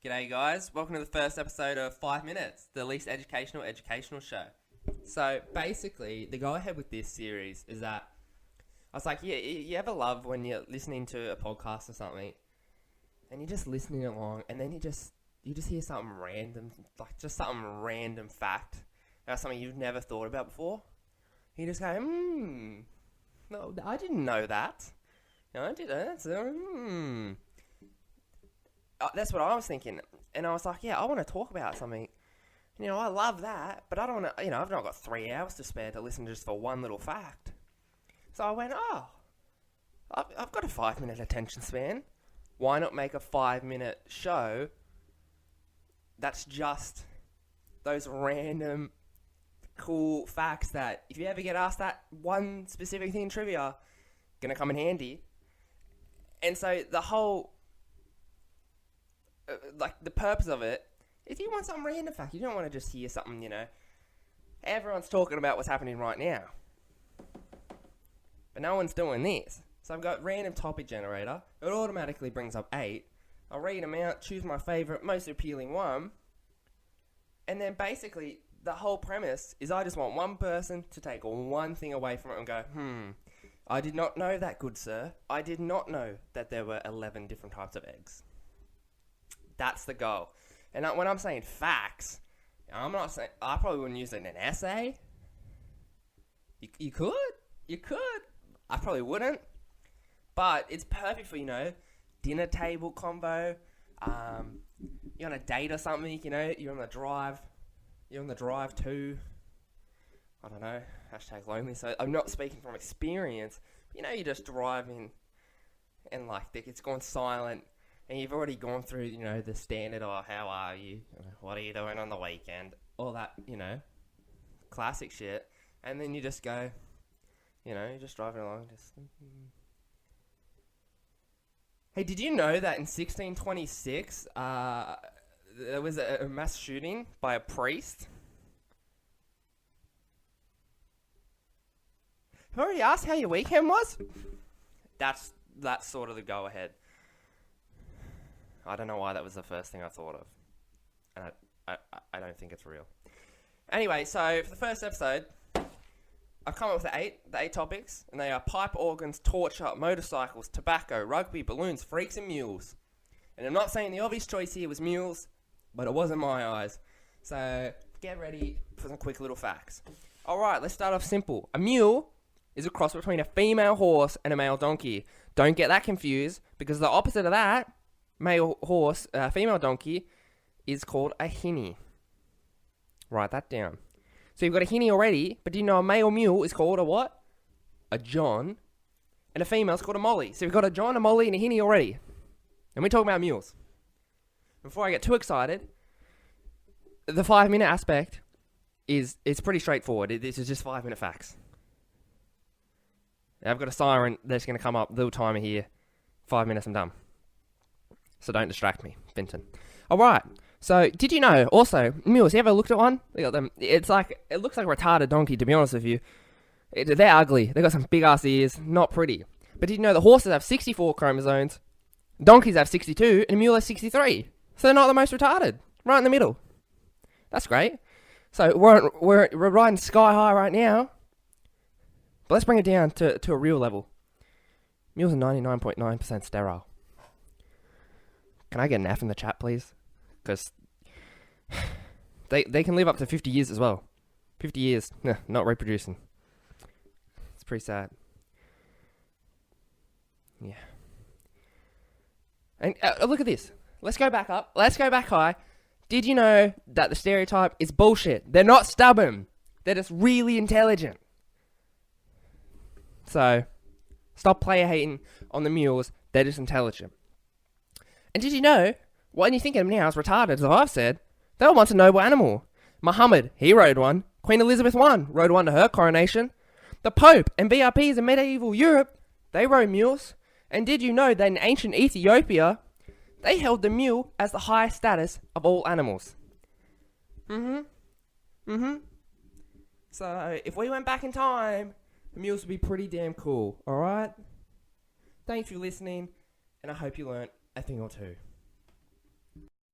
G'day guys, welcome to the first episode of 5 Minutes, the least educational show. So basically, the go ahead with this series is that, I was like, you ever love when you're listening to a podcast or something, and you're just listening along, and then you just hear something random, like just something random fact, about something you've never thought about before. You just go, no, I didn't know that. No, I didn't. That's what I was thinking. And I was like, yeah, I want to talk about something. You know, I love that, but I don't want to, I've not got 3 hours to spare to listen just for one little fact. So I went, I've got a 5-minute attention span. Why not make a 5-minute show that's just those random cool facts that if you ever get asked that one specific thing in trivia, going to come in handy. And so the whole... the purpose of it is you want some random fact. You don't want to just hear something, everyone's talking about what's happening right now. But no one's doing this. So I've got random topic generator. It automatically brings up 8. I'll read them out, choose my favourite, most appealing one. And then basically, the whole premise is I just want one person to take one thing away from it and go, I did not know that, good sir. I did not know that there were 11 different types of eggs. That's the goal. And when I'm saying facts, I'm not saying... I probably wouldn't use it in an essay. You could. You could. I probably wouldn't. But it's perfect for, dinner table convo. You're on a date or something, you're on the drive. You're on the drive too. I don't know. #lonely. So I'm not speaking from experience. But, you're just driving and, it's gone silent. And you've already gone through, the standard, how are you? What are you doing on the weekend? All that, classic shit. And then you just go, you're just driving along. Hey, did you know that in 1626, there was a mass shooting by a priest? I've already asked how your weekend was? That's sort of the go-ahead. I don't know why that was the first thing I thought of. And I don't think it's real. Anyway, so for the first episode, I've come up with the eight topics, and they are pipe organs, torture, motorcycles, tobacco, rugby, balloons, freaks, and mules. And I'm not saying the obvious choice here was mules, but it was in my eyes. So get ready for some quick little facts. Alright, let's start off simple. A mule is a cross between a female horse and a male donkey. Don't get that confused, because the opposite of that, male horse, female donkey, is called a hinny. Write that down. So you've got a hinny already, but do you know a male mule is called a what? A John. And a female is called a Molly. So you've got a John, a Molly, and a hinny already. And we're talking about mules. Before I get too excited, the 5-minute aspect is pretty straightforward. This is just 5-minute facts. Now I've got a siren that's going to come up. Little timer here. 5 minutes, I'm done. So don't distract me, Finton. Alright, so did you know, also, mules, you ever looked at one? They got them, it looks like a retarded donkey, to be honest with you. They're ugly, they got some big ass ears, not pretty. But did you know the horses have 64 chromosomes, donkeys have 62, and a mule has 63? So they're not the most retarded, right in the middle. That's great. So we're riding sky high right now, but let's bring it down to a real level. Mules are 99.9% sterile. Can I get an F in the chat, please? Because they can live up to 50 years as well. 50 years, not reproducing. It's pretty sad. Yeah. And look at this. Let's go back up. Let's go back high. Did you know that the stereotype is bullshit? They're not stubborn. They're just really intelligent. So, stop player hating on the mules. They're just intelligent. And did you know, when you think of them now as retarded, as I've said, they were once a noble animal. Muhammad, he rode one. Queen Elizabeth I rode one to her coronation. The Pope and VIPs in medieval Europe, they rode mules. And did you know that in ancient Ethiopia, they held the mule as the highest status of all animals? So, if we went back in time, the mules would be pretty damn cool, alright? Thanks for listening, and I hope you learnt a thing or two.